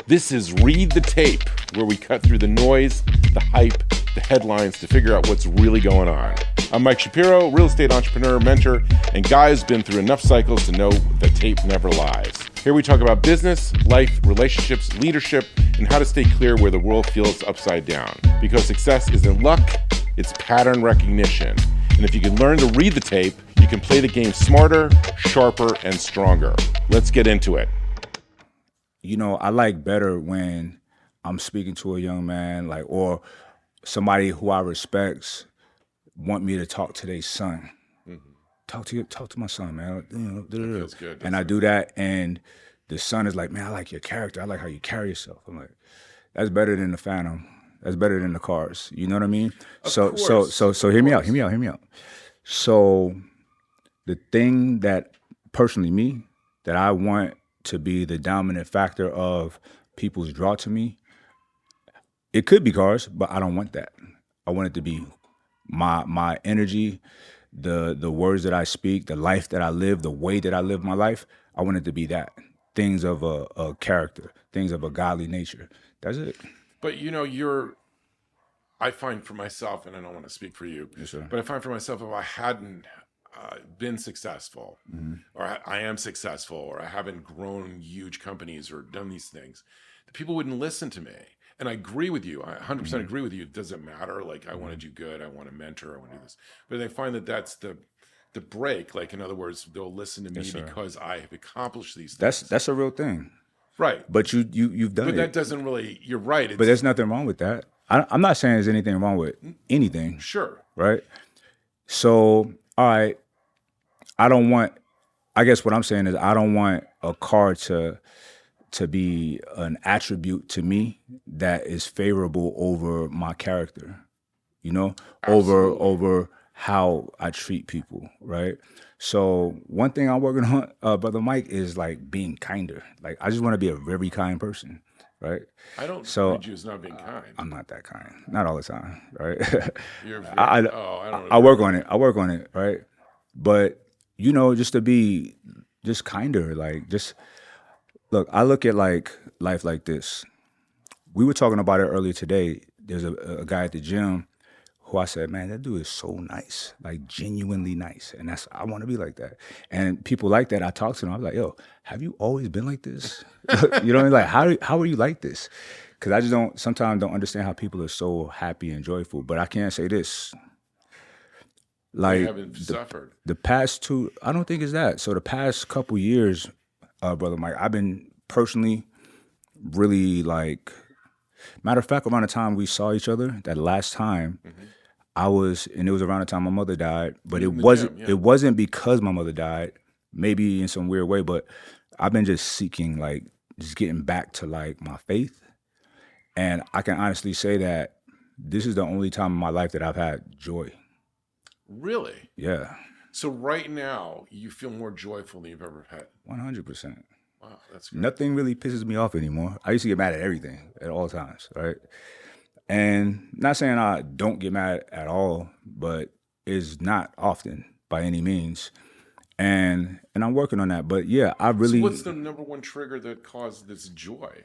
This is Read the Tape, where we cut through the noise, the hype, the headlines to figure out what's really going on. I'm Mike Shapiro, real estate entrepreneur, mentor, and guy who's been through enough cycles to know that tape never lies. Here we talk about business, life, relationships, leadership, and how to stay clear where the world feels upside down. Because success isn't luck, it's pattern recognition. And if you can learn to read the tape, you can play the game smarter, sharper, and stronger. Let's get into it. You know, I like better when I'm speaking to a young man, like, or somebody who I respect want me to talk to their son. Mm-hmm. Talk to my son, man. You know, that feels good. And I do that, and the son is like, man, I like your character. I like how you carry yourself. I'm like, that's better than the Phantom. That's better than the cars. You know what I mean? So hear me out. So the thing that personally me that I want to be the dominant factor of people's draw to me, it could be cars, but I don't want that. I want it to be my energy, the words that I speak, the life that I live, the way that I live my life. I want it to be that. Things of a character, things of a godly nature. That's it. But you know, I find for myself, and I don't want to speak for you, yes, sir, but I find for myself, if I hadn't been successful, mm-hmm, or I am successful, or I haven't grown huge companies or done these things, the people wouldn't listen to me. And I agree with you. I 100% mm-hmm, agree with you. It doesn't matter. Like, I want to do good. I want to mentor. I want to do this. But I find that that's the break. Like, in other words, they'll listen to me, yes, because I have accomplished these things. That's a real thing. Right. But you've done it. But that doesn't really, you're right. But there's nothing wrong with that. I'm not saying there's anything wrong with anything. Sure. Right? So, all right, I guess what I'm saying is I don't want a car to be an attribute to me that is favorable over my character, you know, over how I treat people, right? So one thing I'm working on, Brother Mike, is like being kinder. Like, I just want to be a very kind person, right? I don't read you as not being kind. I'm not that kind. Not all the time, right? I work on it. I work on it, right? But, you know, just to be just kinder, like, just, look, I look at like life like this. We were talking about it earlier today. There's a guy at the gym who I said, man, that dude is so nice, like genuinely nice. And I want to be like that. And people like that, I talk to them, I'm like, yo, have you always been like this? You know what I mean? Like, how are you like this? Because I just sometimes don't understand how people are so happy and joyful. But I can't say this. Like, you haven't suffered. The past I don't think it's that. So the past couple years, Brother Mike, I've been personally really, like, matter of fact, around the time we saw each other, that last time, mm-hmm, and it was around the time my mother died, but it wasn't because my mother died, maybe in some weird way, but I've been just seeking, like, just getting back to, like, my faith. And I can honestly say that this is the only time in my life that I've had joy. Really? Yeah. So right now, you feel more joyful than you've ever had? 100%. Wow, that's great. Nothing really pisses me off anymore. I used to get mad at everything at all times, right? And not saying I don't get mad at all, but it's not often by any means. And I'm working on that. But yeah, I really... So what's the number one trigger that caused this joy?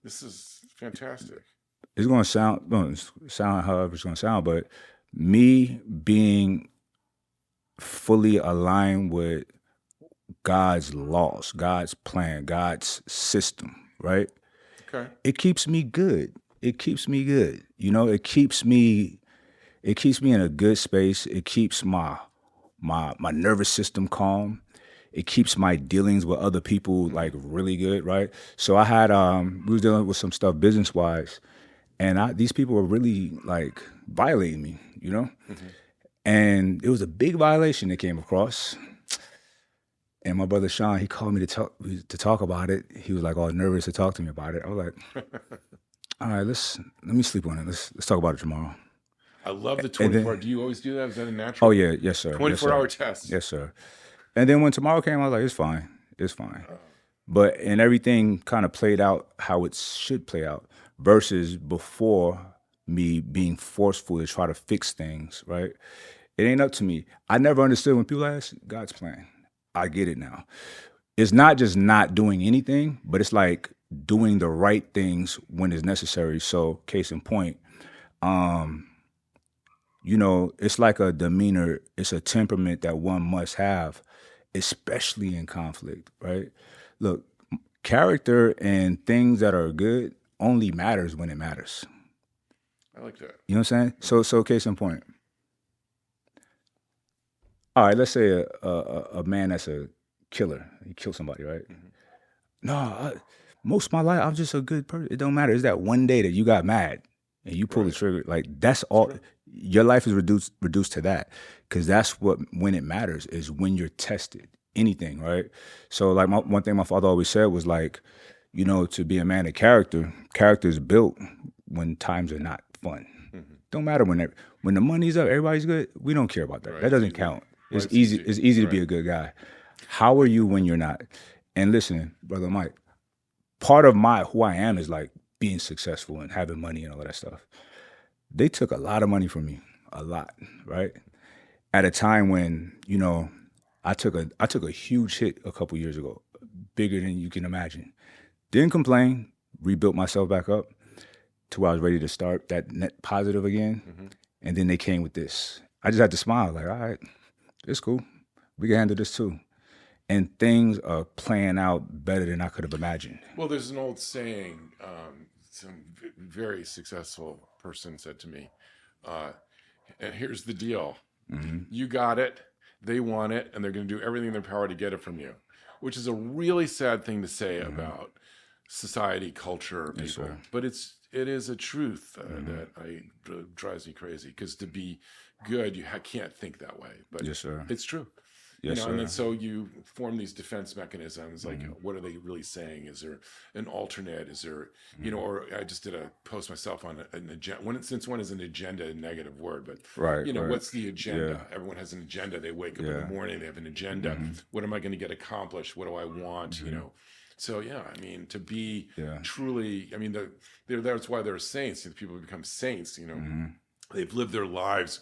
This is fantastic. It's going to sound however it's going to sound, but me being fully aligned with God's laws, God's plan, God's system, right? Okay. It keeps me good. You know, it keeps me in a good space. It keeps my nervous system calm. It keeps my dealings with other people, like, really good, right? So I had we was dealing with some stuff business-wise, and these people were really, like, violating me, you know? Mm-hmm. And it was a big violation that came across. And my brother Sean, he called me to talk about it. He was like all nervous to talk to me about it. I was like, all right, let me sleep on it. Let's talk about it tomorrow. I love the 24. Do you always do that? Is that a natural? Oh yeah, yes sir. 24-hour test. Yes sir. And then when tomorrow came, I was like, it's fine. But and everything kind of played out how it should play out versus before me being forceful to try to fix things, right? It ain't up to me. I never understood when people ask God's plan. I get it now. It's not just not doing anything, but it's like doing the right things when it's necessary. So, case in point, it's like a demeanor, it's a temperament that one must have, especially in conflict, right? Look, character and things that are good only matters when it matters. I like that. You know what I'm saying? So case in point. All right, let's say a man that's a killer. He killed somebody, right? Most of my life, I'm just a good person. It don't matter. It's that one day that you got mad and you pull the trigger. Like, that's all. Your life is reduced to that, because that's when it matters, is when you're tested. Anything, right? So, like, one thing my father always said was, like, to be a man of character is built when times are not fun. Don't matter when the money's up, everybody's good. We don't care about that. Right. That doesn't count. It's easy. It's easy to be a good guy. How are you when you're not? And listen, Brother Mike, part of who I am is, like, being successful and having money and all of that stuff. They took a lot of money from me, a lot, right? At a time when, I took a huge hit a couple years ago, bigger than you can imagine. Didn't complain, rebuilt myself back up to where I was ready to start that net positive again. Mm-hmm. And then they came with this. I just had to smile, like, all right, it's cool. We can handle this too. And things are playing out better than I could have imagined. Well, there's an old saying, some very successful person said to me, and here's the deal. Mm-hmm. You got it, they want it, and they're going to do everything in their power to get it from you, which is a really sad thing to say about society, culture, people. Yes, but it is a truth that drives me crazy, because to be good, you can't think that way. But yes, sir. It's true. Yes, and then so you form these defense mechanisms, like, what are they really saying? Is there an alternate? Is there, or I just did a post myself on an agenda. Since when is an agenda a negative word? But, what's the agenda? Yeah. Everyone has an agenda. They wake up in the morning, they have an agenda. Mm-hmm. What am I going to get accomplished? What do I want? Mm-hmm. So, I mean, to be truly, I mean, that's why they're saints. People become saints, they've lived their lives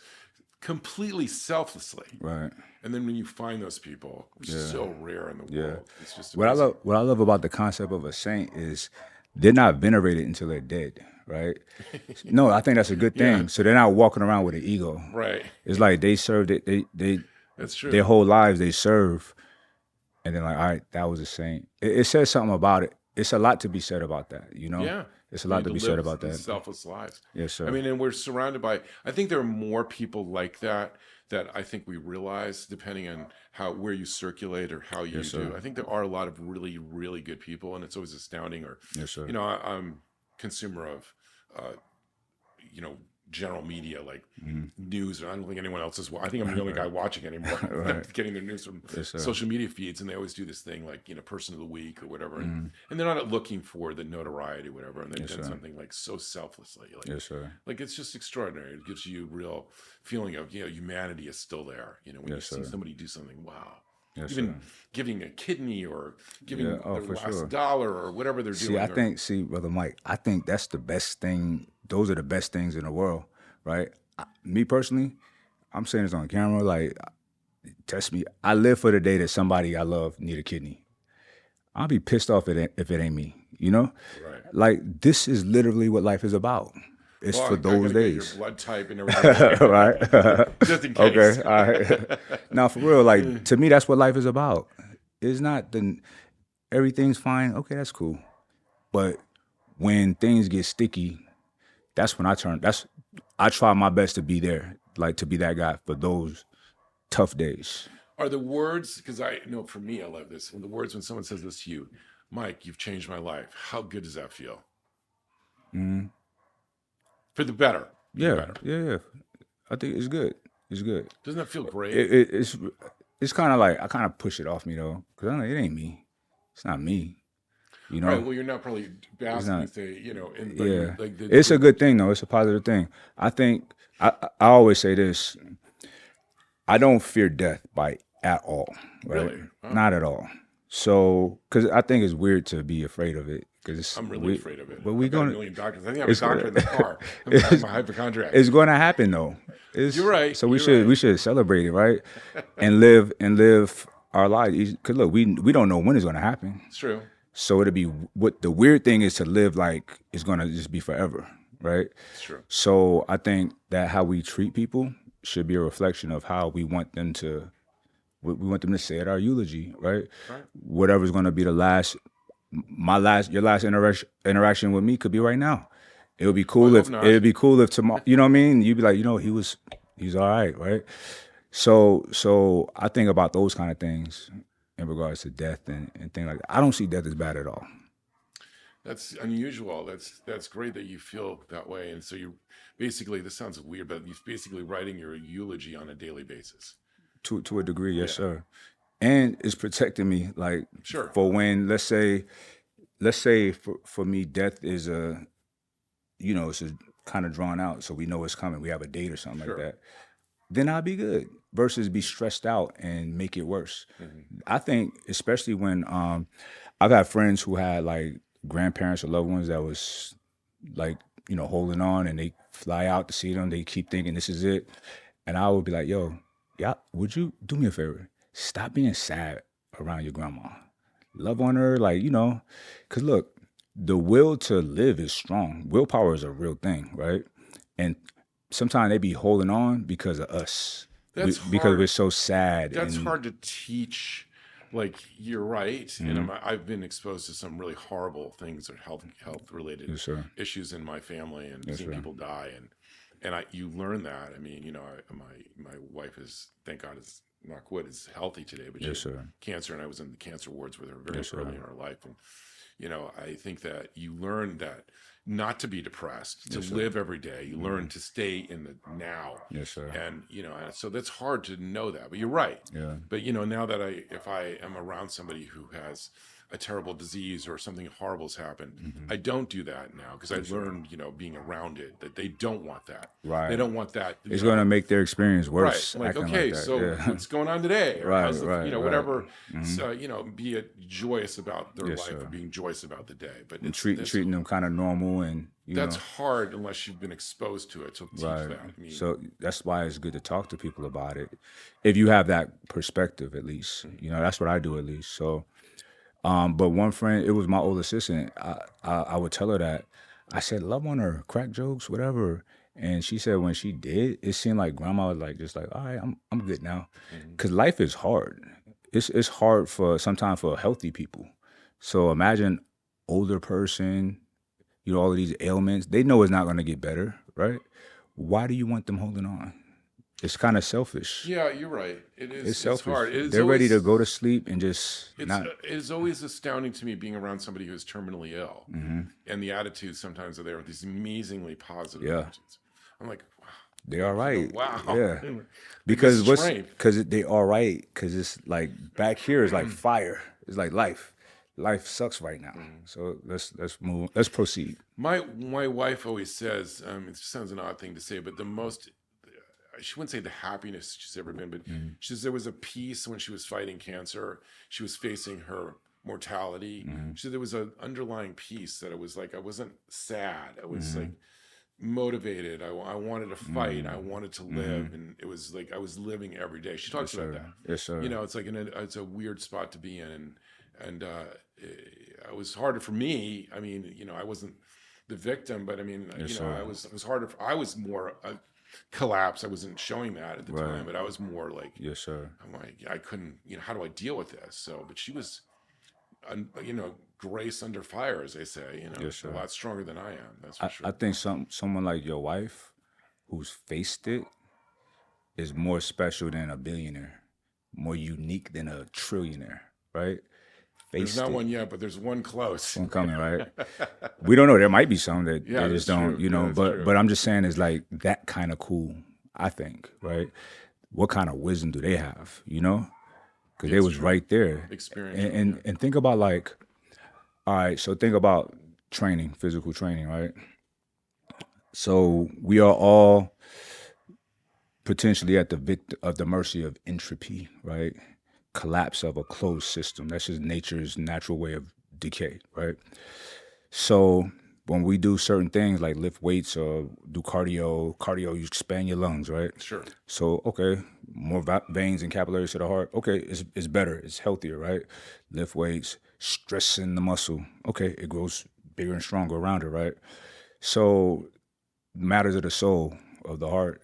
completely selflessly. Right. And then when you find those people, which is so rare in the world, it's just amazing. What I love about the concept of a saint is they're not venerated until they're dead, right? No, I think that's a good thing. Yeah. So they're not walking around with an ego. Right. It's like they served it, that's true. Their whole lives they serve, and then, like, all right, that was a saint. It says something about it. It's a lot to be said about that, Yeah. It's a lot to be said about that. Selfless lives. Yes, sir. I mean, and we're surrounded by, I think there are more people like that I think we realize, depending on where you circulate or how you do. I think there are a lot of really, really good people, and it's always astounding. Or, I'm consumer of, general media, like news. I don't think anyone else is. I think I'm the only guy watching anymore. Getting their news from social media feeds, and they always do this thing like, person of the week or whatever, and they're not looking for the notoriety or whatever, and they've done something like so selflessly. Like, like, it's just extraordinary. It gives you a real feeling of humanity is still there. When you see somebody do something, wow. Yes, even giving a kidney or giving their last dollar or whatever they're doing. Brother Mike, I think that's the best thing. Those are the best things in the world, right? Me personally, I'm saying this on camera, like, test me. I live for the day that somebody I love need a kidney. I'll be pissed off if it ain't me, Right. Like, this is literally what life is about. It's for those days. Your blood type and everything. Right. Just in case. Okay. All right. Now, for real, like, to me, that's what life is about. It's not everything's fine. Okay, that's cool. But when things get sticky, that's when I try my best to be there, like, to be that guy for those tough days. Are the words, because I know for me, I love this. When someone says this to you, Mike, you've changed my life. How good does that feel? For the better. Yeah. I think it's good. It's good. Doesn't that feel great? It's kind of like, I kind of push it off me, though, because I'm like, it ain't me. It's not me. Right, well, you're not probably asking to say, it's a good thing, though. It's a positive thing. I think, I always say this, I don't fear death at all. Right? Really? Oh. Not at all. So, because I think it's weird to be afraid of it. I'm really afraid of it. But we're going to... a million doctors. I think I'm a doctor in the car. I'm a hypochondriac. It's going to happen, though. You're right. So we should celebrate it, right? and live our lives. Because, look, we don't know when it's going to happen. It's true. So it'll be what the weird thing is to live like it's gonna just be forever, right? Sure. So I think that how we treat people should be a reflection of how we want them to we want them to say at our eulogy, right? Right. Whatever's gonna be your last interaction with me could be right now. It would be cool if tomorrow, you know what I mean? You'd be like, he's all right, right? So I think about those kind of things in regards to death and things like that. I don't see death as bad at all. That's unusual. That's great that you feel that way. And so you basically, this sounds weird, but you're basically writing your eulogy on a daily basis. To a degree, yes, sir. And it's protecting me, like Sure. for when let's say for me, death is it's a kind of drawn out, so we know it's coming. We have a date or something like that. Then I'll be good. Versus be stressed out and make it worse. Mm-hmm. I think, especially when I've had friends who had like grandparents or loved ones that was like holding on, and they fly out to see them. They keep thinking this is it, and I would be like, yo, yeah, would you do me a favor? Stop being sad around your grandma. Love on her, because look, the will to live is strong. Willpower is a real thing, right? And sometimes they be holding on because of us. Because we're so sad. That's hard to teach. Like, you're right. Mm-hmm. And I've been exposed to some really horrible things or health related issues in my family, and seeing people die. And you learn that. I mean, my wife is, thank God, is knock wood, is healthy today, but she had cancer, and I was in the cancer wards with her very early in her life. And I think that you learn that not to be depressed, to live every day. You learn to stay in the now. Yes, sir. And so that's hard to know that. But you're right. Yeah. But now that if I am around somebody who has a terrible disease or something horrible has happened, mm-hmm. I don't do that now, because I learned, being around it, that they don't want that. Right. They don't want that. It's going to make their experience worse. Right. Like, okay, so what's going on today? Or whatever. Mm-hmm. So, be joyous about their life, or being joyous about the day. But treating them kind of normal, and that's hard unless you've been exposed to it. So teach that. I mean, so that's why it's good to talk to people about it, if you have that perspective, at least. Mm-hmm. That's what I do, at least. So. But one friend, it was my old assistant. I would tell her that. I said, love on her, crack jokes, whatever. And she said when she did, it seemed like grandma was like, just like, all right, I'm good now. Because life is hard. It's hard sometimes for healthy people. So imagine older person, all of these ailments. They know it's not going to get better, right? Why do you want them holding on? It's kind of selfish. Yeah, you're right. It is. It's selfish. Hard. They're ready to go to sleep and just not. It's always astounding to me being around somebody who's terminally ill, mm-hmm. and the attitudes sometimes are there with these amazingly positive attitudes. I'm like, wow. They all right. Wow. Yeah. Because they all right. Because it's like back here is like fire. It's like life. Life sucks right now. So let's move. Let's proceed. My wife always says, it sounds an odd thing to say, but the most. She wouldn't say the happiest she's ever been, but she says there was a peace when she was fighting cancer. She was facing her mortality. She said there was an underlying peace that it was like I wasn't sad. I was like motivated. I wanted to fight. I wanted to live, and it was like I was living every day. She talks about that. Yes, sir. It's like it's a weird spot to be in, and it was harder for me. I mean, I wasn't the victim, but I mean, it was harder. I was more. Collapse. I wasn't showing that at the time, but I was more like, yes, sir. I'm like, I couldn't, how do I deal with this? So, but she was, grace under fire, as they say, yes, sir. A lot stronger than I am. That's for sure. I think someone like your wife who's faced it is more special than a billionaire, more unique than a trillionaire, right? There's not one yet, but there's one close. One coming, right? We don't know. There might be some that they just don't, but I'm just saying it's like that kind of cool, I think, right? What kind of wisdom do they have, Because they was right there. Experience. And think about all right, so think about training, physical training, right? So we are all potentially at the mercy of entropy, right? Collapse of a closed system. That's just nature's natural way of decay, right? So when we do certain things like lift weights or do cardio, you expand your lungs, right? Sure. So, okay, more veins and capillaries to the heart. Okay, it's better. It's healthier, right? Lift weights, stressing the muscle. Okay, it grows bigger and stronger around it, right? So matters of the soul, of the heart,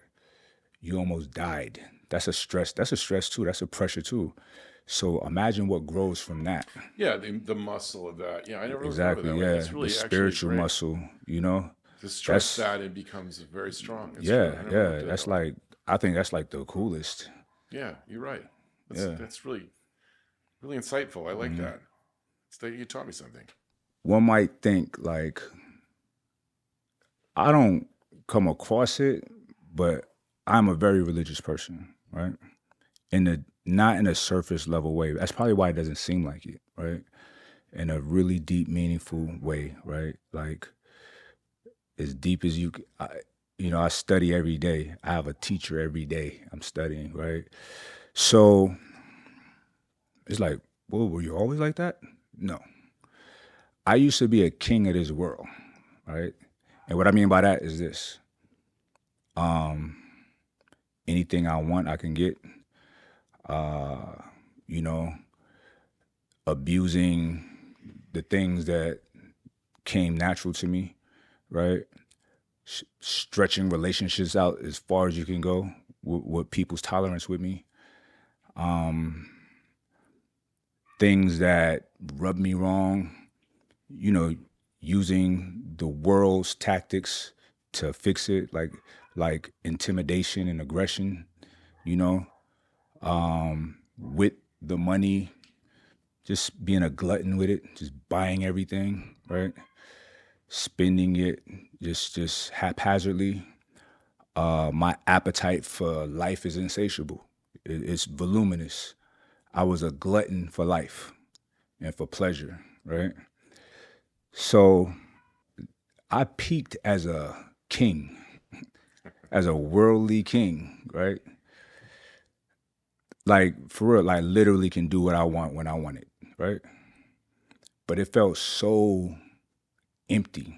you almost died. That's a stress. That's a stress too. That's a pressure too. So imagine what grows from that. Yeah, the muscle of that. Yeah, I never really thought of it Exactly. that way. Yeah, That's the really actually spiritual great. muscle. You know, To stress that's that, it becomes very strong. It's true. yeah, I never looked yeah. at it That's that way. like I think that's like the coolest. Yeah, you're right. Yeah. That's really really insightful. I like that. It's that you taught me something. One might think like I don't come across it, but I'm a very religious person, right? In the not in a surface level way. That's probably why it doesn't seem like it, right? In a really deep, meaningful way, right? Like as deep as you, I study every day. I have a teacher every day. I'm studying, right? So it's like, well, were you always like that? No. I used to be a king of this world, right? And what I mean by that is this: anything I want, I can get. You know, abusing the things that came natural to me, right? Stretching relationships out as far as you can go with people's tolerance with me. Things that rub me wrong, you know, using the world's tactics to fix it, like intimidation and aggression, you know, with the money, just being a glutton with it, just buying everything, right? Spending it just haphazardly. My appetite for life is insatiable. It's voluminous. I was a glutton for life and for pleasure, right? So I peaked as a king, as a worldly king, right? Like for real, like literally can do what I want when I want it, right? But it felt so empty,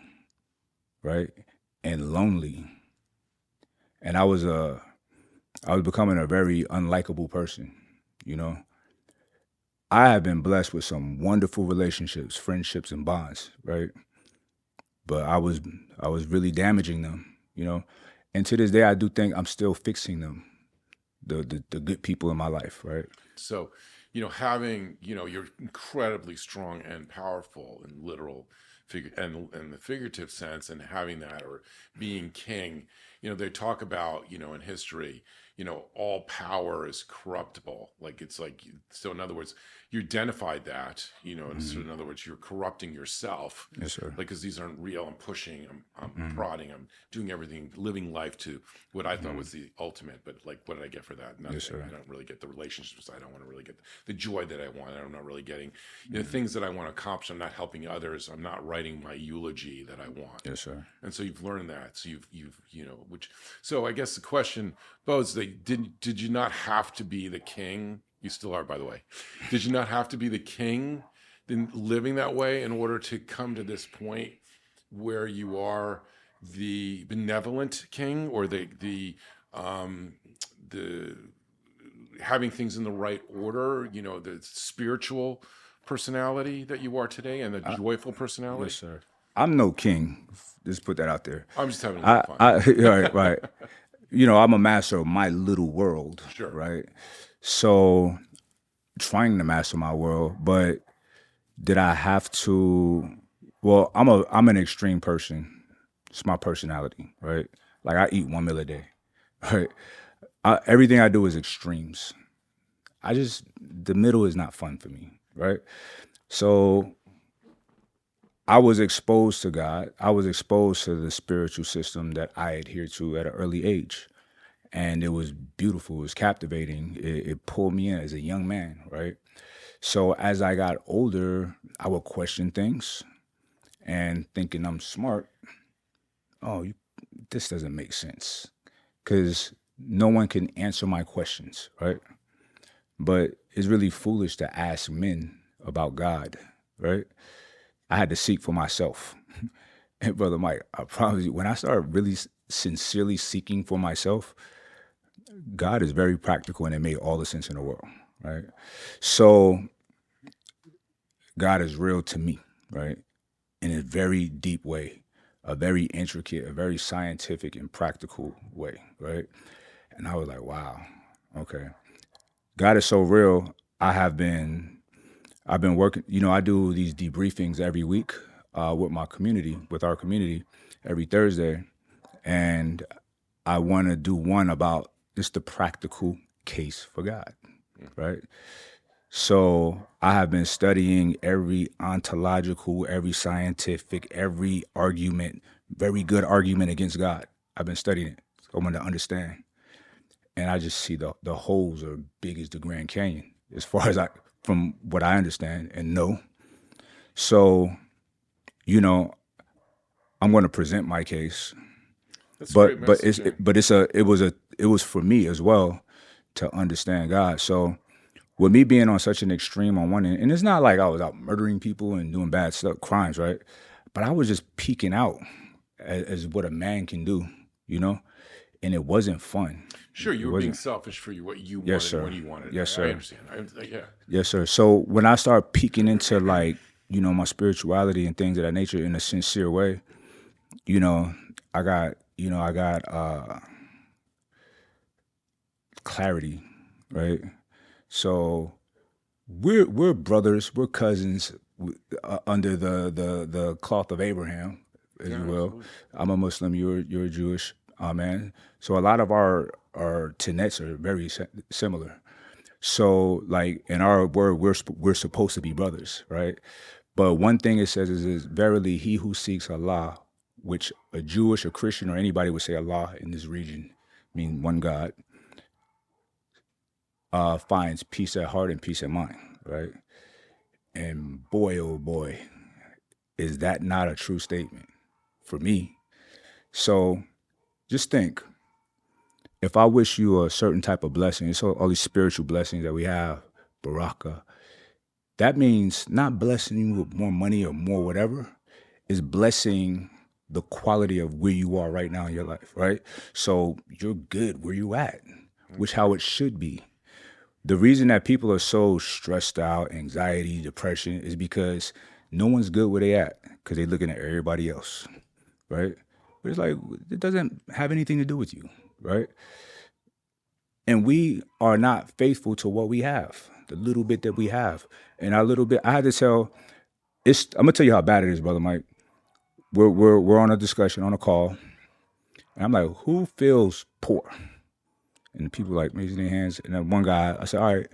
right? And lonely. And I was becoming a very unlikable person, you know. I have been blessed with some wonderful relationships, friendships, and bonds, right? But I was really damaging them, you know. And to this day, I do think I'm still fixing them, the good people in my life, right? So, having, you're incredibly strong and powerful in literal figure and the figurative sense, and having that, or being king, they talk about, in history, all power is corruptible. Like, it's like, so in other words, you identified that, so in other words, you're corrupting yourself. Yes, sir. Like, because these aren't real. I'm pushing, I'm prodding, I'm doing everything, living life to what I thought was the ultimate. But like, what did I get for that? Nothing. Yes, sir. I don't really get the relationships. I don't want to really get the joy that I want. I'm not really getting things that I want to accomplish. I'm not helping others. I'm not writing my eulogy that I want. Yes, sir. And so you've learned that. So so I guess the question, Bo, is did you not have to be the king? You still are, by the way. Did you not have to be the king in living that way in order to come to this point where you are the benevolent king, or the having things in the right order, the spiritual personality that you are today, and the joyful personality? Yes, sir. I'm no king. Just put that out there. I'm just having a little fun. Right, right. I'm a master of my little world. Sure. Right. So trying to master my world, but did I have to? Well, I'm an extreme person. It's my personality, right? Like I eat 1 meal a day, right? Everything I do is extremes. The middle is not fun for me, right? So I was exposed to God. I was exposed to the spiritual system that I adhere to at an early age. And it was beautiful. It was captivating. It pulled me in as a young man, right? So as I got older, I would question things and thinking I'm smart. Oh, this doesn't make sense. Because no one can answer my questions, right? But it's really foolish to ask men about God, right? I had to seek for myself. And Brother Mike, I promise you, when I started really sincerely seeking for myself, God is very practical, and it made all the sense in the world, right? So God is real to me, right? In a very deep way, a very intricate, a very scientific and practical way, right? And I was like, wow, okay. God is so real. I've been working, I do these debriefings every week with our community every Thursday. And I want to do one about just the practical case for God, right? So I have been studying every ontological, every scientific, every argument, very good argument against God. I've been studying it. So I want to understand. And I just see the holes are big as the Grand Canyon, as far as from what I understand and know. So, I'm going to present my case. That's a great message. It was for me as well to understand God. So with me being on such an extreme on one end, and it's not like I was out murdering people and doing bad stuff, crimes, right? But I was just peeking out as what a man can do, and it wasn't fun. Sure, you were being selfish for what you wanted. Yes, sir. When you wanted. Yes, sir. I understand. Yeah. Yes, sir. So when I start peeking into my spirituality and things of that nature in a sincere way, I got clarity, right? So we're brothers, we're cousins under the cloth of Abraham, as you will. Absolutely. I'm a Muslim, you're Jewish, man. So a lot of our tenets are very similar. So like in our word, we're supposed to be brothers, right? But one thing it says is verily he who seeks Allah, which a Jewish, a Christian, or anybody would say Allah in this region, mean one God, finds peace at heart and peace at mind, right? And boy, oh boy, is that not a true statement for me? So just think, if I wish you a certain type of blessing, so all these spiritual blessings that we have, baraka, that means not blessing you with more money or more whatever, is blessing the quality of where you are right now in your life, right? So you're good where you at, which how it should be. The reason that people are so stressed out, anxiety, depression, is because no one's good where they at, because they're looking at everybody else, right? But it's like, it doesn't have anything to do with you, right? And we are not faithful to what we have, the little bit that we have. And our little bit, I had to tell, I'm gonna tell you how bad it is, Brother Mike. We're on a discussion, on a call, and I'm like, who feels poor? And the people like raising their hands. And then one guy, I said, all right,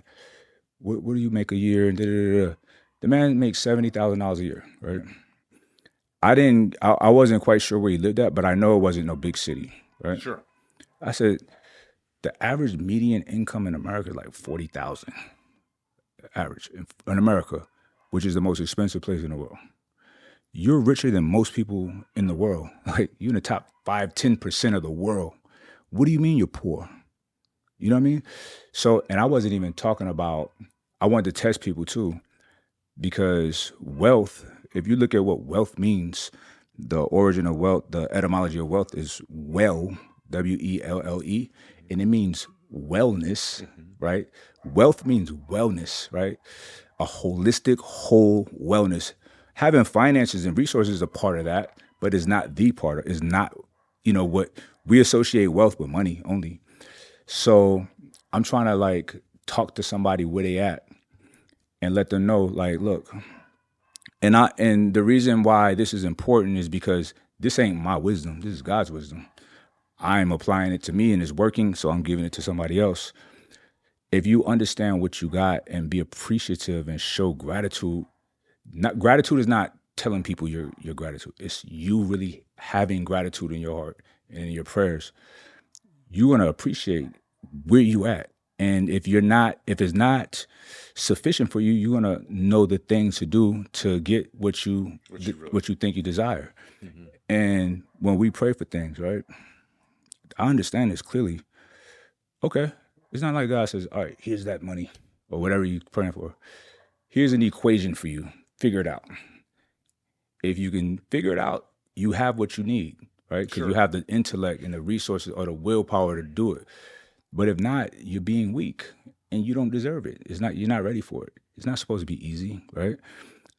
what do you make a year? And da-da-da-da. The man makes $70,000 a year, right? I wasn't quite sure where he lived at, but I know it wasn't no big city, right? Sure. I said, the average median income in America is like $40,000 average in America, which is the most expensive place in the world. You're richer than most people in the world. Like, you're in the top 5-10% of the world. What do you mean you're poor? You know what I mean? So, and I wasn't even talking about, I wanted to test people too, because wealth, if you look at what wealth means, the origin of wealth, the etymology of wealth is well, W-E-L-L-E, and it means wellness, right? Wealth means wellness, right? A holistic, whole wellness. Having finances and resources is a part of that, but it's not the part. It's not, what we associate wealth with money only. So I'm trying to talk to somebody where they at and let them know, look, and the reason why this is important is because this ain't my wisdom. This is God's wisdom. I'm applying it to me and it's working, so I'm giving it to somebody else. If you understand what you got and be appreciative and show gratitude, gratitude is not telling people your gratitude. It's you really having gratitude in your heart and in your prayers. You're going to appreciate where you at. And if it's not sufficient for you, you're going to know the things to do to get what you think you desire. Mm-hmm. And when we pray for things, right, I understand this clearly. Okay. It's not like God says, all right, here's that money or whatever you're praying for. Here's an equation for you. Figure it out. If you can figure it out, you have what you need, right? Because you have the intellect and the resources or the willpower to do it. But if not, you're being weak and you don't deserve it. You're not ready for it. It's not supposed to be easy, right?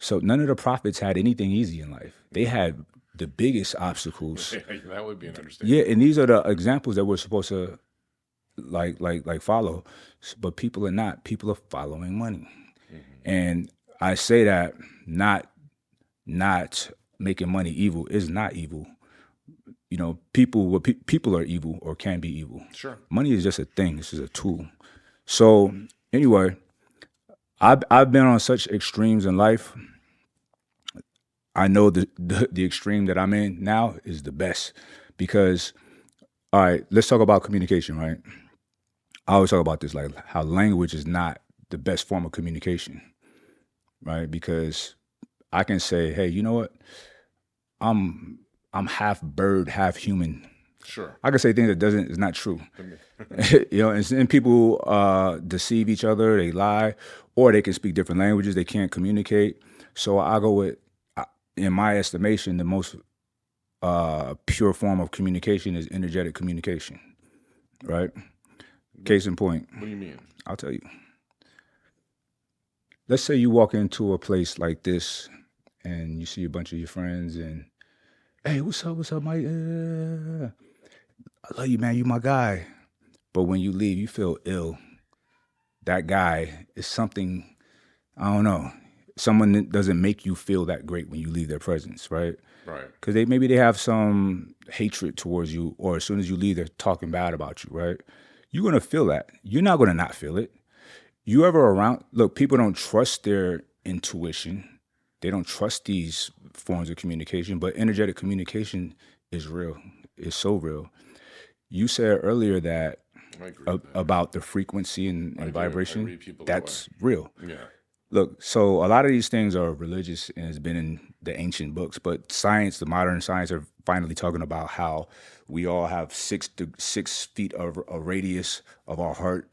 So none of the prophets had anything easy in life. They had the biggest obstacles. That would be an understatement. Yeah, and these are the examples that we're supposed to like follow. But people are not. People are following money. And I say that not making money evil is not evil. You know, people are evil or can be evil. Sure. Money is just a thing. This is a tool. So anyway, I've been on such extremes in life. I know the extreme that I'm in now is the best because, all right, let's talk about communication, right? I always talk about this, like how language is not the best form of communication, right? Because I can say, hey, you know what? I'm half bird, half human. Sure. I can say things that is not true. You know, and people deceive each other, they lie, or they can speak different languages, they can't communicate. So I go with, in my estimation, the most pure form of communication is energetic communication, right? Case in point. What do you mean? I'll tell you. Let's say you walk into a place like this and you see a bunch of your friends and, hey, what's up, Mike? I love you, man. You my guy. But when you leave, you feel ill. That guy is something, I don't know. Someone that doesn't make you feel that great when you leave their presence, right? Right. Because maybe they have some hatred towards you, or as soon as you leave, they're talking bad about you, right? You're gonna feel that. You're not gonna not feel it. You ever around? Look, people don't trust their intuition. They don't trust these forms of communication, but energetic communication is real. It's so real. You said earlier that about the frequency and vibration. I read people that's real. Yeah. Look, so a lot of these things are religious and has been in the ancient books, but science, the modern science, are finally talking about how we all have 6 feet of a radius of our heart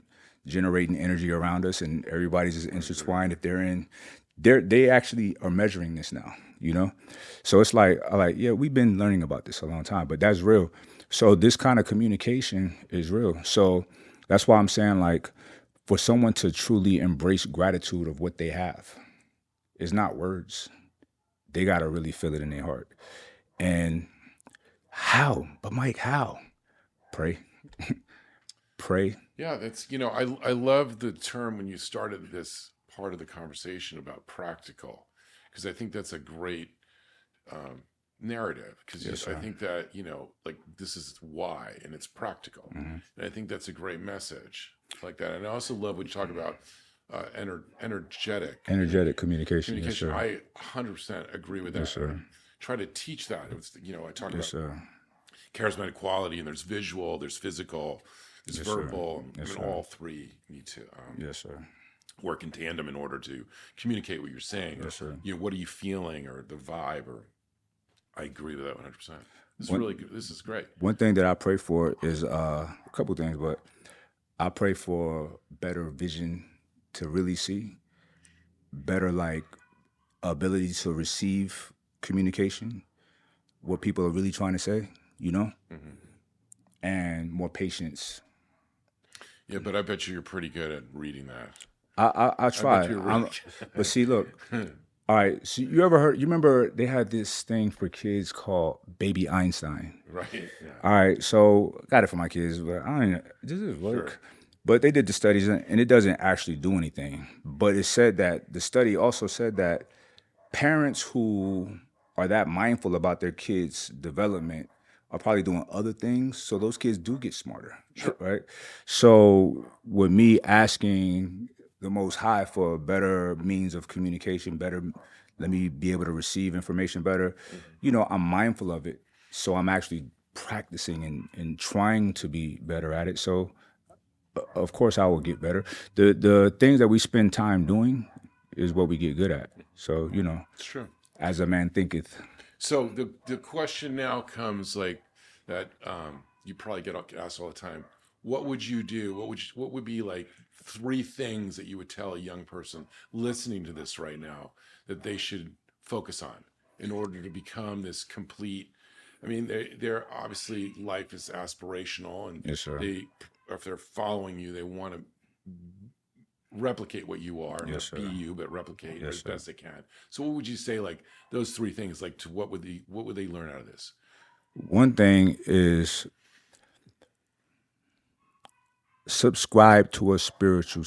generating energy around us, and everybody's intertwined. If they actually are measuring this now, you know? So it's like, yeah, we've been learning about this a long time, but that's real. So this kind of communication is real. So that's why I'm saying, like, for someone to truly embrace gratitude of what they have, it's not words. They got to really feel it in their heart. And how? But Mike, how? Pray. Pray. Yeah, that's, I love the term when you started this part of the conversation about practical, because I think that's a great narrative, because Yes, I sir. think that, like, this is why, and it's practical. And I think that's a great message like that. And I also love when you talk about energetic communication. Yes, sir. I 100% agree with that. Yes, sir. I try to teach that. It's, I talk Yes, about sir. charismatic quality, and there's visual, there's physical, there's Yes, verbal. sir. Yes, I sir. mean, all three need to Yes, sir. work in tandem in order to communicate what you're saying. Yes, sir. What are you feeling, or the vibe, or I agree with that 100%. This is really good. This is great. One thing that I pray for is a couple things, but I pray for better vision to really see, better like ability to receive communication, what people are really trying to say, and more patience. Yeah, but I bet you're pretty good at reading that. I try. I bet you're really but see, look. All right. So you remember they had this thing for kids called Baby Einstein. Right. Yeah. All right. So got it for my kids, but I don't know. Does it work? Sure. But they did the studies and it doesn't actually do anything. But it said that the study also said that parents who are that mindful about their kids' development are probably doing other things. So those kids do get smarter. Sure. Right. So with me asking the Most High for a better means of communication, let me be able to receive information better, I'm mindful of it. So I'm actually practicing and trying to be better at it. So of course I will get better. The things that we spend time doing is what we get good at. So, it's true. As a man thinketh. So the question now comes, like, that you probably get asked all the time. What would you do? What would be like 3 things that you would tell a young person listening to this right now that they should focus on in order to become this complete? I mean, they're obviously, life is aspirational, and Yes, sir. if they're following you, they want to replicate what you are, Yes, not be sir. you, but replicate Yes, as sir. best they can. So what would you say, like those three things, like to what would they learn out of this? One thing is subscribe to a spiritual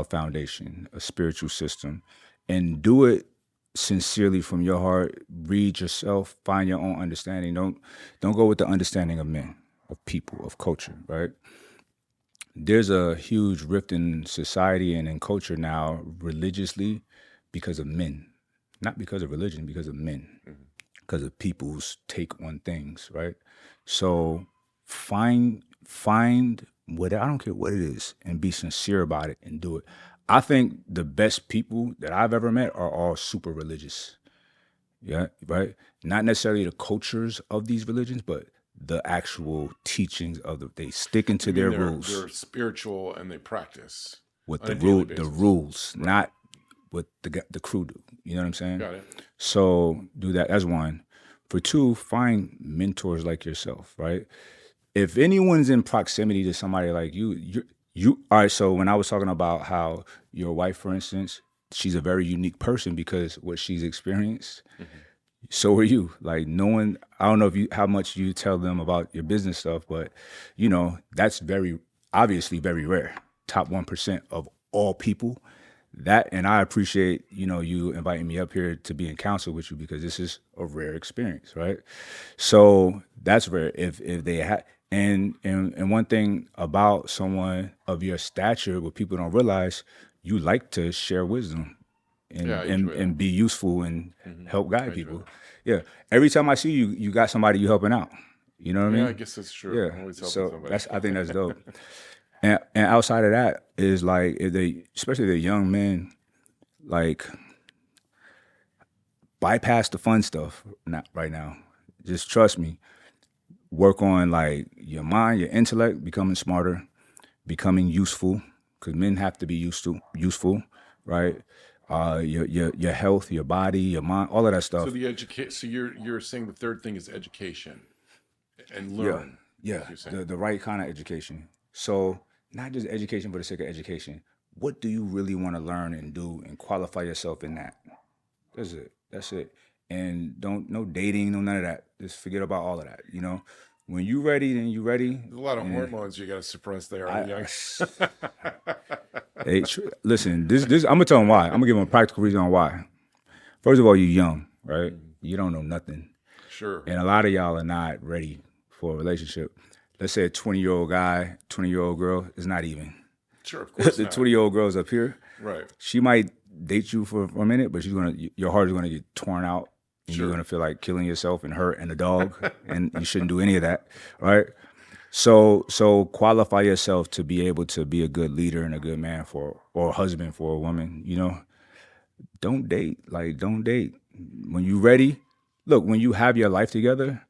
foundation, a spiritual system, and do it sincerely from your heart. Read yourself, find your own understanding. Don't go with the understanding of men, of people, of culture, right? There's a huge rift in society and in culture now religiously because of men. Not because of religion, because of men. Because of people's take on things, right? So find what, I don't care what it is, and be sincere about it and do it. I think the best people that I've ever met are all super religious. Yeah, right. Not necessarily the cultures of these religions, but the actual teachings of they stick into You mean their they're rules spiritual and they practice with on the a daily the basis. rules, Right. not what the crew do. You know what I'm saying? Got it. So do that. That's one. For two, find mentors like yourself, right? If anyone's in proximity to somebody like you. All right. So when I was talking about how your wife, for instance, she's a very unique person because what she's experienced. So are you. Like no one. I don't know if how much you tell them about your business stuff, but that's very obviously very rare. Top 1% of all people. That, and I appreciate you inviting me up here to be in counsel with you because this is a rare experience, right? So that's rare. If they have, and one thing about someone of your stature, what people don't realize, you like to share wisdom and Yeah, I enjoy that. be useful and help guide enjoy people. that. Yeah. Every time I see you, you got somebody you helping out. You know what I mean? Yeah, I guess that's true. Yeah. I'm always helping So somebody. I think that's dope. And outside of that is like if they, especially the young men, like bypass the fun stuff not right now. Just trust me. Work on like your mind, your intellect, becoming smarter, becoming useful, because men have to be useful, right? Your health, your body, your mind, all of that stuff. So you're saying the third thing is education and Yeah, learn. yeah, You're saying. the right kind of education. So not just education for the sake of education. What do you really want to learn and do and qualify yourself in that? That's it. That's it. And no dating, no none of that. Just forget about all of that. When you ready, then you ready. There's a lot of hormones you got to suppress there. Hey, listen, this I'm gonna tell them why. I'm gonna give them a practical reason on why. First of all, you're young, right? You don't know nothing. Sure. And a lot of y'all are not ready for a relationship. Let's say a 20-year-old guy, 20-year-old girl is not even. Sure, of course The not. 20-year-old girl's up here. Right. She might date you for a minute, but your heart is gonna get torn out, and Sure. you're gonna feel like killing yourself and her and the dog, and you shouldn't do any of that, right? So qualify yourself to be able to be a good leader and a good man or a husband for a woman. Don't date. Like don't date. When you ready, look. When you have your life together,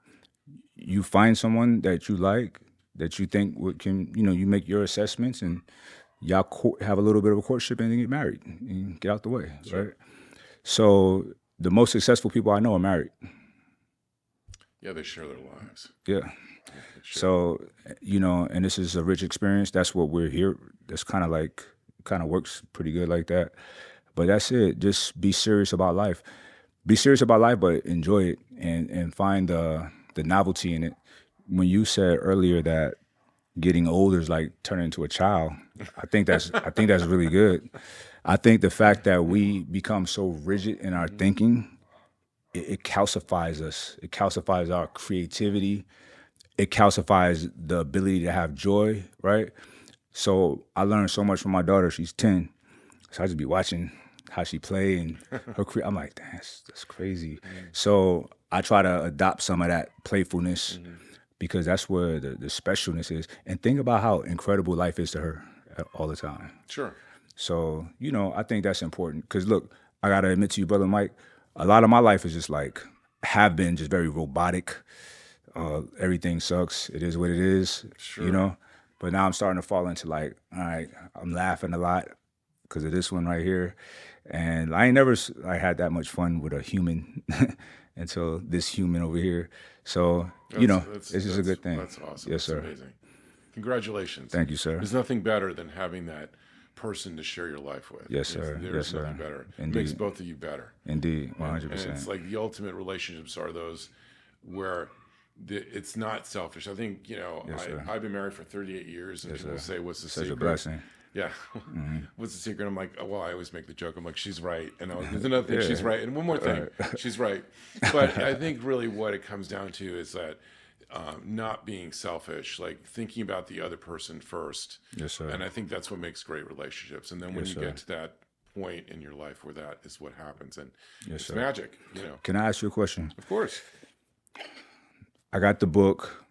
you find someone that you like, that you think can you make your assessments and y'all have a little bit of a courtship and then get married and get out the way, Sure. right? So the most successful people I know are married. Yeah, they share their lives. Yeah. So, and this is a rich experience. That's what we're here. That's kind of works pretty good like that. But that's it. Just be serious about life. Be serious about life, but enjoy it and find the novelty in it. When you said earlier that getting older is like turning into a child, I think that's really good. I think the fact that we become so rigid in our thinking, it calcifies us. It calcifies our creativity. It calcifies the ability to have joy, right? So I learned so much from my daughter. She's 10. So I just be watching how she play and her I'm like, damn, that's crazy. So I try to adopt some of that playfulness because that's where the specialness is. And think about how incredible life is to her all the time. Sure. So, I think that's important. Because look, I got to admit to you, Brother Mike, a lot of my life is just like, have been just very robotic. Everything sucks. It is what it is, Sure. But now I'm starting to fall into like, all right, I'm laughing a lot because of this one right here. And I ain't never had that much fun with a human until this human over here. So, this is a good thing. That's awesome. Yes, That's sir. amazing. Congratulations. Thank you, sir. There's nothing better than having that person to share your life with. Yes, sir. There's Yes, nothing sir. better. Indeed. It makes both of you better. Indeed, 100%. And it's like the ultimate relationships are those where it's not selfish. I think, Yes, sir. I've been married for 38 years, and Yes, people sir. say, what's the Such secret? a blessing. Yeah. What's the secret? I'm like, oh, well, I always make the joke. I'm like, she's right. And there's another thing, Yeah. she's right. And one more thing, she's right. But I think really what it comes down to is that not being selfish, like thinking about the other person first. Yes, sir. And I think that's what makes great relationships. And then when Yes, you sir. get to that point in your life where that is what happens, and Yes, it's sir. magic, Can I ask you a question? Of course. I got the book.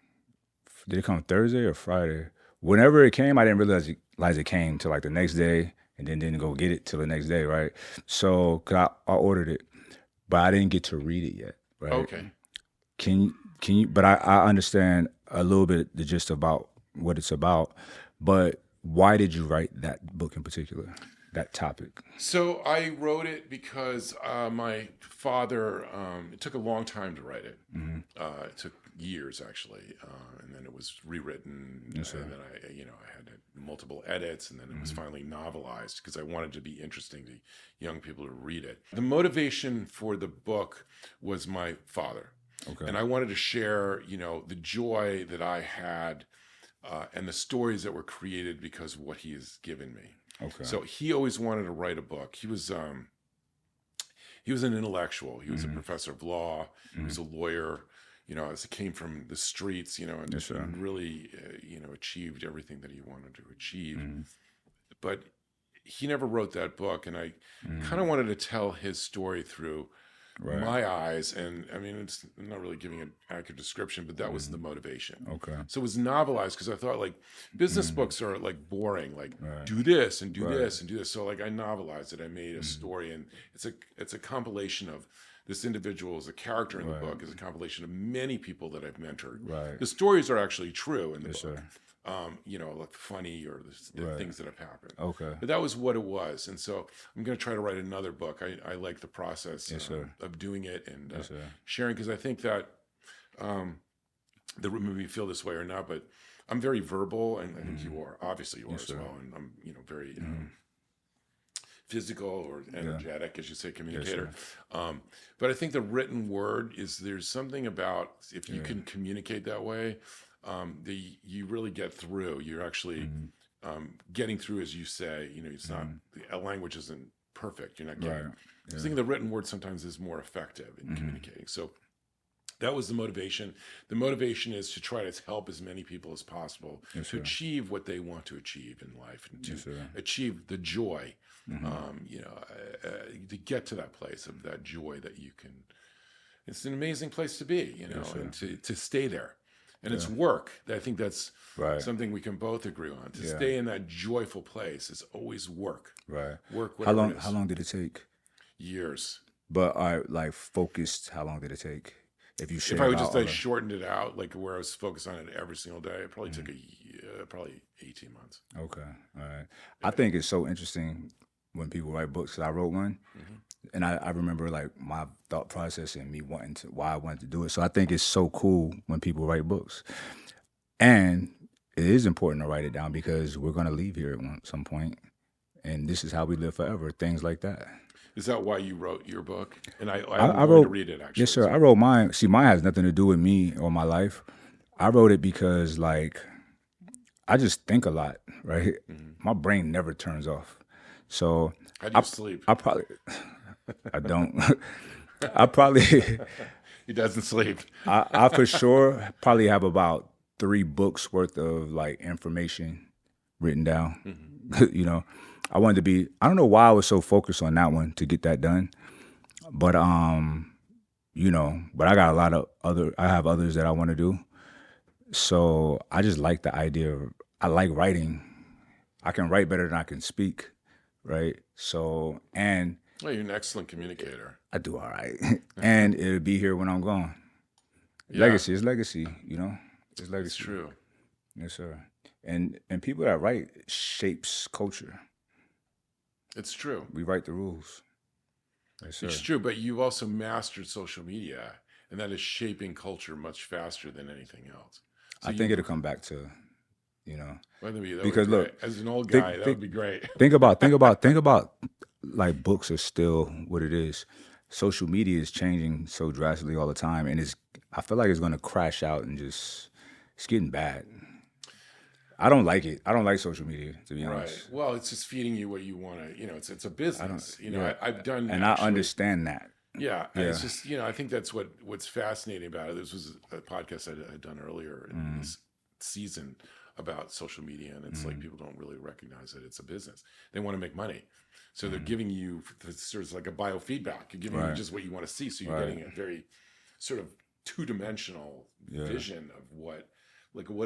Did it come Thursday or Friday? Whenever it came, I didn't realize it came till like the next day, and then didn't go get it till the next day, right? So, 'cause I ordered it, but I didn't get to read it yet, right? Okay. Can you? But I understand a little bit the gist about what it's about. But why did you write that book in particular, that topic? So I wrote it because my father. It took a long time to write it. It took years actually, and then it was rewritten. Yes, sir. And then I had multiple edits, and then it was finally novelized because I wanted to be interesting to young people to read it. The motivation for the book was my father. Okay. And I wanted to share, the joy that I had and the stories that were created because of what he has given me. Okay. So he always wanted to write a book. He was an intellectual. He was a professor of law. He was a lawyer. As he came from the streets, and, Yes, sir. and really, achieved everything that he wanted to achieve. But he never wrote that book, and I kind of wanted to tell his story through my eyes. And I mean, I'm not really giving an accurate description, but that was the motivation. Okay. So it was novelized because I thought like business books are like boring, like do this and do this and do this. So like I novelized it. I made a story, and it's a compilation of this individual as a character in the book is a compilation of many people that I've mentored. Right. The stories are actually true in the Yes, book. sir. Like funny or the things that have happened. Okay. But that was what it was. And so I'm going to try to write another book. I like the process of doing it and sharing, because I think that maybe you feel this way or not, but I'm very verbal, and I think you are. Obviously you are as well. And I'm, very physical or energetic, as you say, communicator. But I think the written word there's something about if you can communicate that way, you really get through. You're actually getting through, as you say. It's not the language isn't perfect. You're not getting. Right. I think the written word sometimes is more effective in communicating. So that was the motivation. The motivation is to try to help as many people as possible to achieve what they want to achieve in life, and to achieve the joy. To get to that place of that joy that you can. It's an amazing place to be, and to stay there. And it's work. I think that's something we can both agree on. To stay in that joyful place is always work. Right. Work. How It is. long? How long did it take? Years. But focused. How long did it take? If I would just shortened it out, like where I was focused on it every single day, it probably took probably 18 months. Okay. All right. I think it's so interesting when people write books. 'Cause I wrote one, and I remember like my thought process and me why I wanted to do it. So I think it's so cool when people write books, and it is important to write it down because we're going to leave here at some point, and this is how we live forever. Things like that. Is that why you wrote your book? And I'm I going wrote, to read it, actually. Yes, sir. I wrote mine. See, mine has nothing to do with me or my life. I wrote it because, like, I just think a lot, right? My brain never turns off. So how do you sleep? I don't. I probably. He doesn't sleep. I for sure probably have about 3 books worth of like information written down. I wanted to be. I don't know why I was so focused on that one to get that done, but but I got a lot of I have others that I want to do. So I just like the idea of. I like writing. I can write better than I can speak, right? So and. Well, you're an excellent communicator. I do all right, and it'll be here when I'm gone. Legacy is legacy, It's legacy. It's true. Yes, sir. And people that write shapes culture. It's true. We write the rules. Yes, sir. It's true, but you've also mastered social media, and that is shaping culture much faster than anything else. So I think it'll come back to, you know. Well, that because look, as an old guy, that would be great. think about like books are still what it is. Social media is changing so drastically all the time, and I feel like it's going to crash out and it's getting bad. I don't like it. I don't like social media, to be honest. Right. Well, it's just feeding you what you want to. It's a business. I've done, and I understand that. Yeah, and it's just I think that's what's fascinating about it. This was a podcast I had done earlier in this season about social media, and it's like people don't really recognize that it's a business. They want to make money, so they're giving you sort of like a biofeedback. You're giving you just what you want to see, so you're getting a very sort of two-dimensional vision of what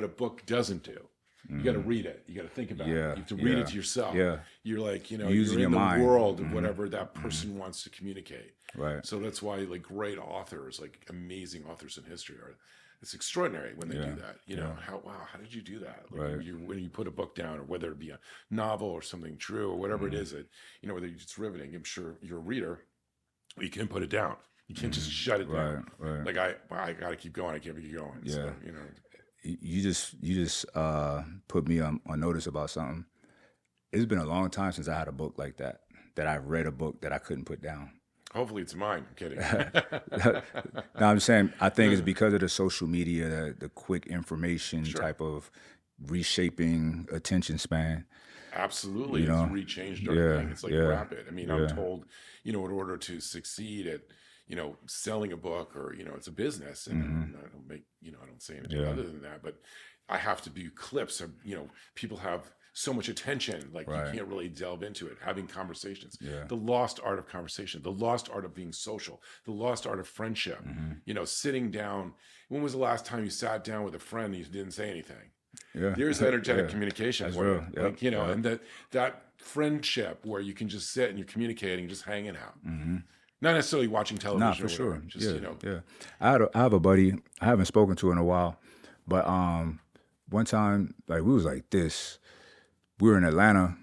a book doesn't do. You got to read it. You got to think about it. You have to read it to yourself. Yeah. You're like, you're using in your the mind. world of whatever that person wants to communicate. Right. So that's why like great authors, like amazing authors in history it's extraordinary when they do that. How did you do that? Like when you put a book down, or whether it be a novel or something true or whatever it is that, whether it's riveting, I'm sure you're a reader, you can't put it down. You can't just shut it down. Right. Like I got to keep going. I can't keep going. Yeah. So, You just put me on notice about something. It's been a long time since I had a book like that I read a book that I couldn't put down. Hopefully it's mine. I'm kidding. No, I'm saying I think it's because of the social media, the quick information type of reshaping attention span. Absolutely. It's rechanged everything. It's like rapid. I mean, I'm told, in order to succeed at, selling a book or, it's a business, and I don't make, I don't say anything other than that, but I have to do clips of, people have so much attention, like you can't really delve into it, having conversations, the lost art of conversation, the lost art of being social, the lost art of friendship, sitting down. When was the last time you sat down with a friend and you didn't say anything? Yeah. There's energetic communication That's for real. you. Like, and that friendship where you can just sit and you're communicating, just hanging out. Not necessarily watching television. Nah, for sure. Just, I have a buddy, I haven't spoken to in a while, but one time, like, we was like this. We were in Atlanta,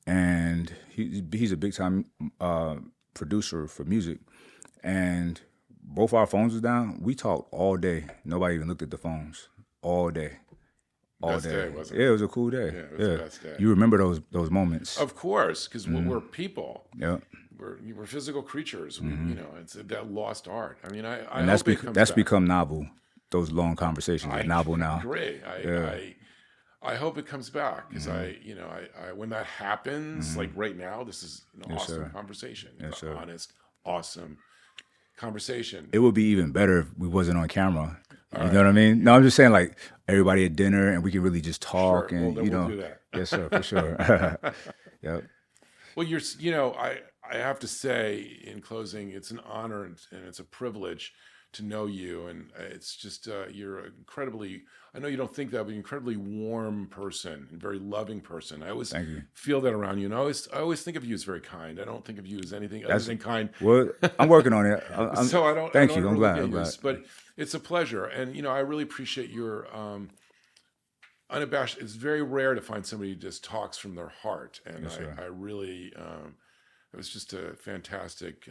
and he's a big-time producer for music, and both our phones was down. We talked all day. Nobody even looked at the phones. All day. Best day, wasn't it? Yeah, it was a cool day. Yeah, it was the best day. You remember those moments. Of course, because we're people. Yeah. We're physical creatures. It's that lost art. I mean, I and hope that's become novel. Those long conversations are novel now. I agree. I hope it comes back, because I when that happens, like right now, this is an awesome conversation. Yes, an honest, awesome conversation. It would be even better if we wasn't on camera. You know what I mean? No, I'm just saying, like, everybody at dinner and we can really just talk and we'll do that. Yes, sir, for sure. Yep. Well, I have to say in closing, it's an honor and it's a privilege to know you, and it's just you're incredibly, I know you don't think that, but you're an incredibly warm person and very loving person. I always feel that around you, and I always think of you as very kind. I don't think of you as anything other than kind. Well, I'm working on it. So I don't. Thank I you. don't I'm really glad. But it's a pleasure, and I really appreciate your unabashed. It's very rare to find somebody who just talks from their heart, and I really it was just a fantastic.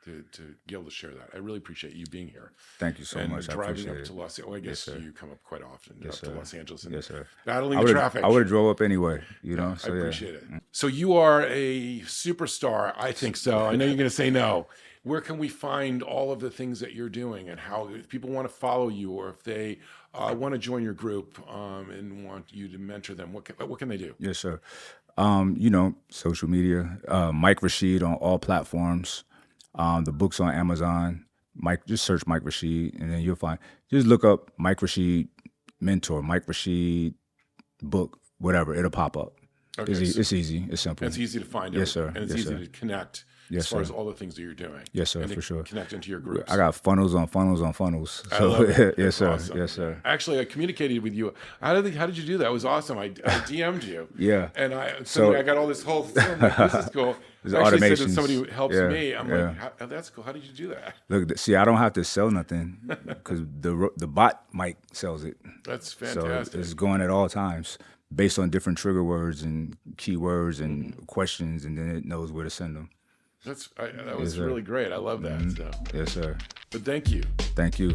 To be able to share that. I really appreciate you being here. Thank you so much. Driving I appreciate up it. to Los Angeles. Well, I guess you come up quite often to Los Angeles and yes, sir. battling the traffic. I would have drove up anyway, So I appreciate it. So you are a superstar. I think so. I know you're going to say no. Where can we find all of the things that you're doing, and how, if people want to follow you, or if they want to join your group and want you to mentor them, what can they do? Yes, sir. Social media, Mike Rashid on all platforms. The book's on Amazon. Just search Mike Rashid, and then you'll find. Just look up Mike Rashid mentor, Mike Rashid book, whatever. It'll pop up. Okay, it's easy. It's simple. It's easy to find. Yes, sir. And it's easy to connect. Yes, as far sir. as all the things that you're doing. Yes, sir, and for sure. Connect into your groups. I got funnels on funnels on funnels. I love it. Yes, sir. Awesome. Yes, sir. Actually, I communicated with you. How did you do that? It was awesome. I DM'd you. Yeah. And I got all this whole thing. Like, this is cool. I actually said to somebody who helps me, I'm like, that's cool. How did you do that? Look, see, I don't have to sell nothing because the bot Mike sells it. That's fantastic. So it's going at all times based on different trigger words and keywords and questions, and then it knows where to send them. That was really great. I love that. So. Yes, sir. But thank you. Thank you.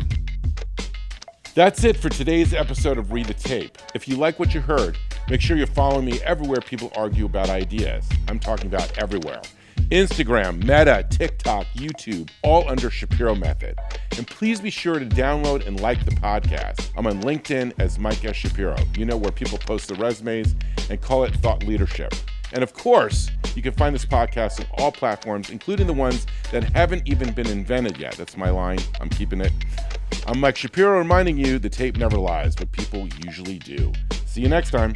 That's it for today's episode of Read the Tape. If you like what you heard, make sure you're following me everywhere people argue about ideas. I'm talking about everywhere. Instagram, Meta, TikTok, YouTube, all under Shapiro Method. And please be sure to download and like the podcast. I'm on LinkedIn as Mike S. Shapiro, where people post their resumes and call it thought leadership. And of course, you can find this podcast on all platforms, including the ones that haven't even been invented yet. That's my line. I'm keeping it. I'm Mike Shapiro reminding you the tape never lies, but people usually do. See you next time.